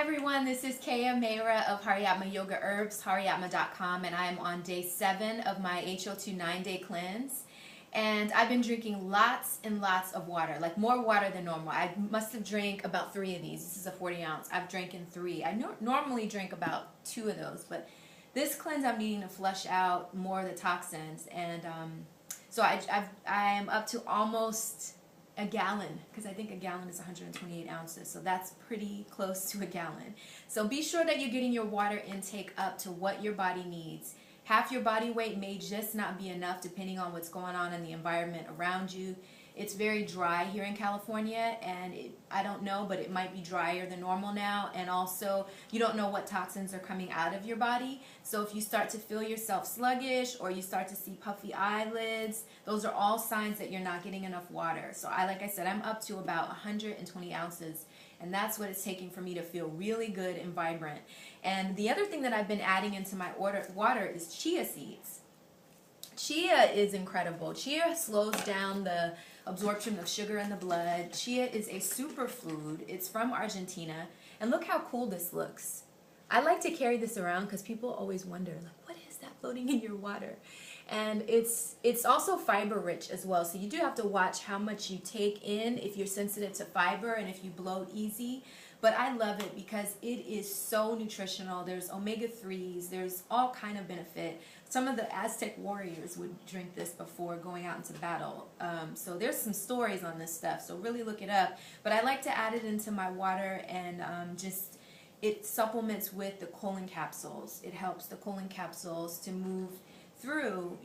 everyone, this is Keya of Haryatma Yoga Herbs, haryatma.com, and I am on day 7 of my HO2 9-day cleanse. And I've been drinking lots and lots of water, like more water than normal. I must have drank about 3 of these. This is a 40 ounce. I've drinking 3. I normally drink about 2 of those, but this cleanse I'm needing to flush out more of the toxins. And so I am up to almost a gallon, because I think a gallon is 128 ounces, so that's pretty close to a gallon. So be sure that you're getting your water intake up to what your body needs. Half your body weight may just not be enough depending on what's going on in the environment around you. It's very dry here in California, and I don't know, but it might be drier than normal now. And also, you don't know what toxins are coming out of your body. So if you start to feel yourself sluggish or you start to see puffy eyelids, those are all signs that you're not getting enough water. So like I said, I'm up to about 120 ounces, and that's what it's taking for me to feel really good and vibrant. And the other thing that I've been adding into my water is chia seeds. Chia is incredible. Chia slows down the absorption of sugar in the blood. Chia is a superfood. It's from Argentina. And look how cool this looks. I like to carry this around because people always wonder, like, what is that floating in your water? And it's also fiber rich as well. So you do have to watch how much you take in if you're sensitive to fiber and if you bloat easy. But I love it because it is so nutritional. There's omega-3s. There's all kind of benefit. Some of the Aztec warriors would drink this before going out into battle. So there's some stories on this stuff. So really look it up. But I like to add it into my water, and it supplements with the colon capsules. It helps the colon capsules to move through,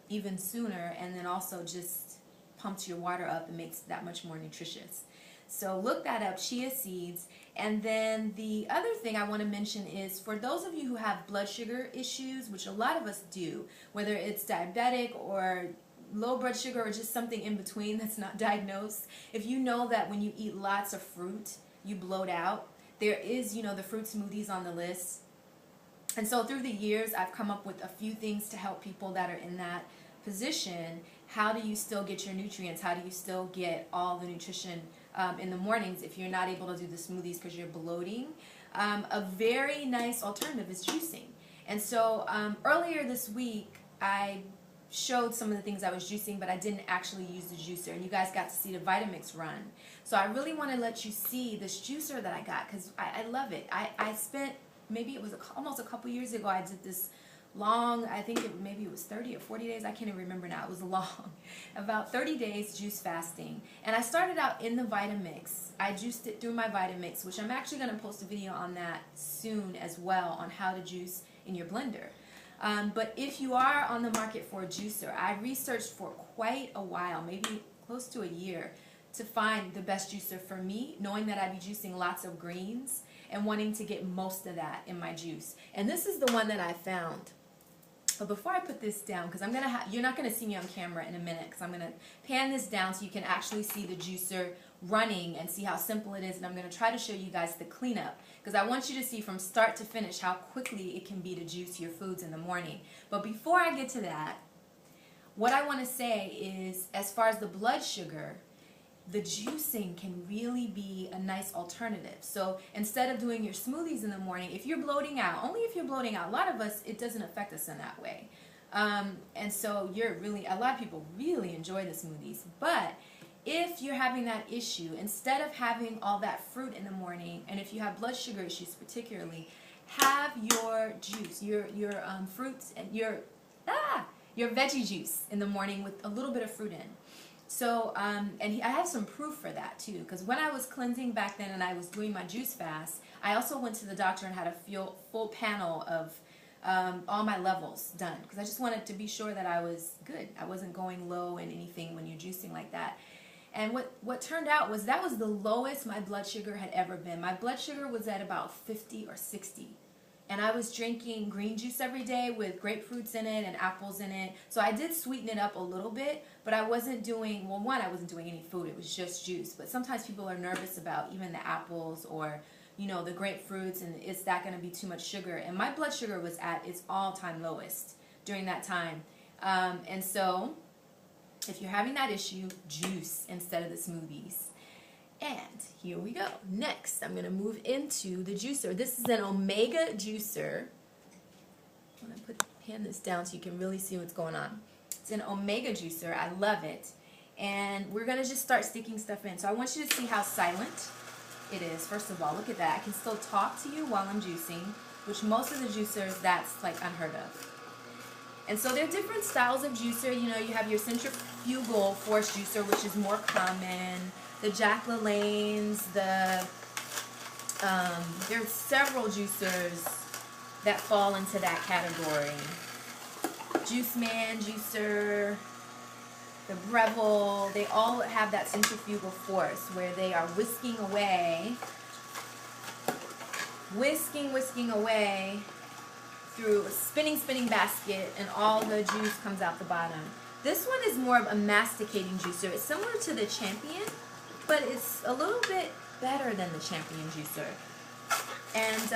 even sooner, and then also just pumps your water up and makes it that much more nutritious. So look that up, chia seeds. And then the other thing I want to mention is for those of you who have blood sugar issues, which a lot of us do, whether it's diabetic or low blood sugar or just something in between that's not diagnosed, if you know that when you eat lots of fruit, you bloat out, there is, the fruit smoothies on the list. And so through the years, I've come up with a few things to help people that are in that position. How do you still get your nutrients? How do you still get all the nutrition in the mornings if you're not able to do the smoothies because you're bloating? A very nice alternative is juicing. And so earlier this week, I showed some of the things I was juicing, but I didn't actually use the juicer, and you guys got to see the Vitamix run. So I really want to let you see this juicer that I got because I love it. I spent, maybe it was almost a couple years ago, I did this long, I think maybe it was 30 or 40 days, I can't even remember now, it was long, about 30 days juice fasting. And I started out in the Vitamix. I juiced it through my Vitamix, which I'm actually going to post a video on that soon as well, on how to juice in your blender. But if you are on the market for a juicer, I researched for quite a while, maybe close to a year, to find the best juicer for me, knowing that I'd be juicing lots of greens and wanting to get most of that in my juice. And this is the one that I found. But before I put this down, because you're not going to see me on camera in a minute, because I'm going to pan this down so you can actually see the juicer running and see how simple it is. And I'm going to try to show you guys the cleanup, because I want you to see from start to finish how quickly it can be to juice your foods in the morning. But before I get to that, what I want to say is, as far as the blood sugar, the juicing can really be a nice alternative. So instead of doing your smoothies in the morning, if you're bloating out, only if you're bloating out, a lot of us, it doesn't affect us in that way. And so a lot of people really enjoy the smoothies. But if you're having that issue, instead of having all that fruit in the morning, and if you have blood sugar issues particularly, have your juice, your fruits, and your veggie juice in the morning with a little bit of fruit in. So, and I have some proof for that too, because when I was cleansing back then and I was doing my juice fast, I also went to the doctor and had a full panel of all my levels done, because I just wanted to be sure that I was good. I wasn't going low in anything when you're juicing like that. And what turned out was that was the lowest my blood sugar had ever been. My blood sugar was at about 50 or 60. And I was drinking green juice every day with grapefruits in it and apples in it. So I did sweeten it up a little bit, but I wasn't doing, well, one, I wasn't doing any food. It was just juice. But sometimes people are nervous about even the apples or, the grapefruits, and is that going to be too much sugar? And my blood sugar was at its all-time lowest during that time. And so if you're having that issue, juice instead of the smoothies. And here we go. Next, I'm going to move into the juicer. This is an Omega juicer. I'm going to hand this down so you can really see what's going on. It's an Omega juicer. I love it. And we're going to just start sticking stuff in. So I want you to see how silent it is. First of all, look at that. I can still talk to you while I'm juicing, which most of the juicers, that's like unheard of. And so there are different styles of juicer. You know, you have your centrifugal force juicer, which is more common. The Jack LaLanne's, there's several juicers that fall into that category. Juice Man juicer, the Breville, they all have that centrifugal force where they are whisking away through a spinning basket, and all the juice comes out the bottom. This one is more of a masticating juicer. It's similar to the Champion, but it's a little bit better than the Champion juicer. And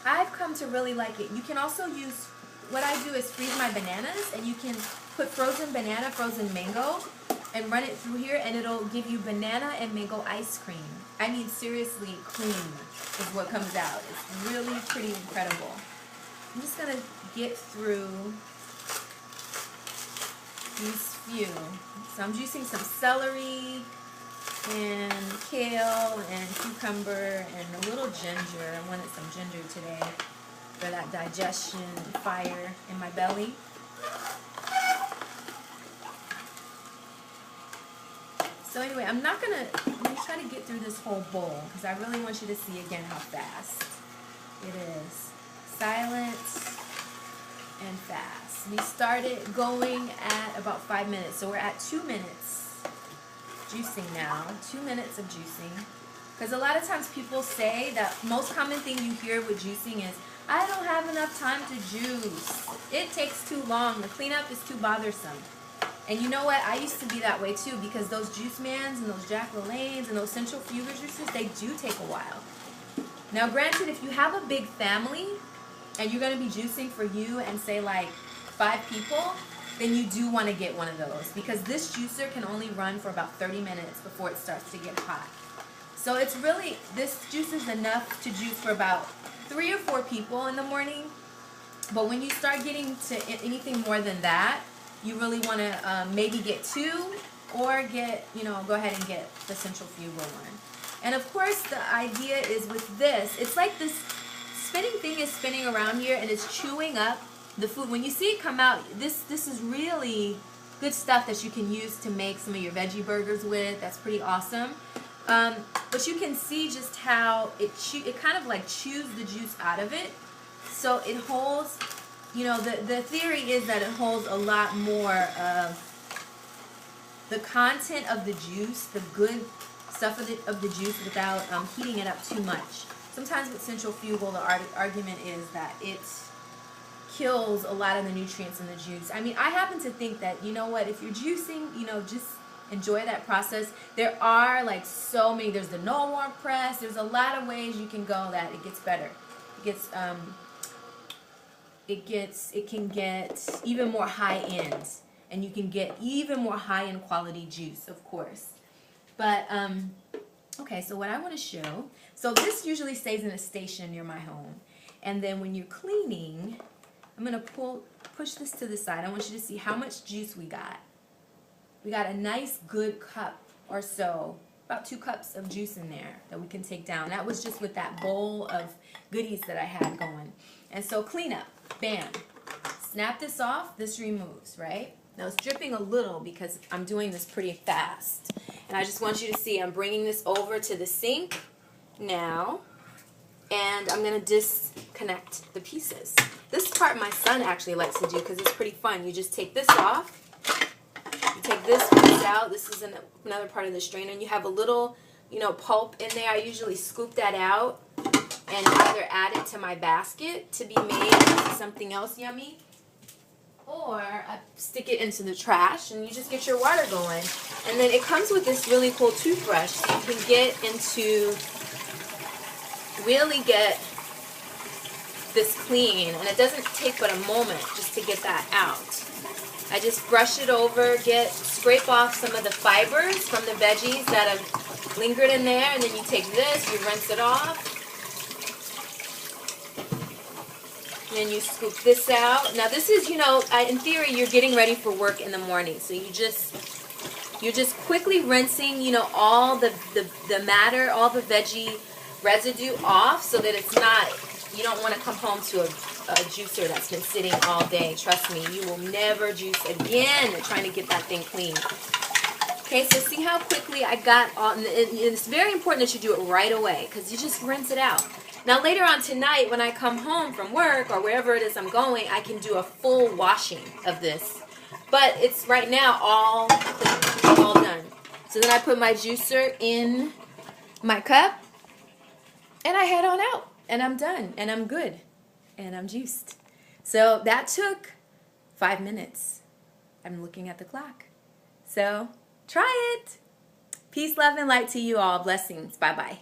I've come to really like it. You can also use, what I do is freeze my bananas, and you can put frozen banana, frozen mango, and run it through here, and it'll give you banana and mango ice cream. I mean, seriously, cream is what comes out. It's really pretty incredible. I'm just going to get through these few. So I'm juicing some celery and kale and cucumber and a little ginger. I wanted some ginger today for that digestion and fire in my belly. So anyway, I'm going to try to get through this whole bowl because I really want you to see again how fast it is. Silent and fast. We started going at about 5 minutes, so we're at 2 minutes juicing now. 2 minutes of juicing. Because a lot of times people say that most common thing you hear with juicing is, I don't have enough time to juice. It takes too long. The cleanup is too bothersome. And you know what? I used to be that way too, because those Juice Mans and those Jack LaLanne's and those centrifugal juicers, they do take a while. Now granted, if you have a big family and you're going to be juicing for you and say like 5 people, then you do want to get one of those, because this juicer can only run for about 30 minutes before it starts to get hot. So it's really, this juice is enough to juice for about 3 or 4 people in the morning. But when you start getting to anything more than that, you really want to maybe get 2, or get, go ahead and get the centrifugal one. And of course, the idea is with this, it's like this spinning thing is spinning around here and it's chewing up the food. When you see it come out, this is really good stuff that you can use to make some of your veggie burgers with. That's pretty awesome. But you can see just how it kind of like chews the juice out of it. So it holds, the theory is that it holds a lot more of the content of the juice, the good stuff of the juice, without heating it up too much. Sometimes with centrifugal, the argument is that it kills a lot of the nutrients in the juice. I mean, I happen to think that, if you're juicing, just enjoy that process. There are like so many, there's the no warm press, there's a lot of ways you can go that it gets better. It can get even more high end, and you can get even more high end quality juice, of course. But okay, so what I want to show, so this usually stays in a station near my home, and then when you're cleaning, I'm going to push this to the side. I want you to see how much juice we got. We got a nice good cup or so, about 2 cups of juice in there that we can take down. That was just with that bowl of goodies that I had going. And so clean up, bam. Snap this off, this removes, right? Now it's dripping a little because I'm doing this pretty fast. And I just want you to see I'm bringing this over to the sink now. And I'm going to disconnect the pieces. This part my son actually likes to do because it's pretty fun. You just take this off. You take this piece out. This is another part of the strainer. And you have a little, pulp in there. I usually scoop that out and either add it to my basket to be made into something else yummy, or I stick it into the trash and you just get your water going. And then it comes with this really cool toothbrush, so you can really get this clean, and it doesn't take but a moment just to get that out. I just brush it over, scrape off some of the fibers from the veggies that have lingered in there, and then you take this, you rinse it off. And then you scoop this out. Now this is, in theory, you're getting ready for work in the morning, so you're just quickly rinsing, all the matter, all the veggie residue off, so that it's not, you don't want to come home to a juicer that's been sitting all day. Trust me, you will never juice again trying to get that thing clean. Okay, so see how quickly I got all, and it's very important that you do it right away, because you just rinse it out. Now later on tonight, when I come home from work or wherever it is I'm going, I can do a full washing of this. But it's right now all clean, all done. So then I put my juicer in my cup, and I head on out, and I'm done, and I'm good, and I'm juiced. So that took 5 minutes. I'm looking at the clock. So try it. Peace, love, and light to you all. Blessings. Bye-bye.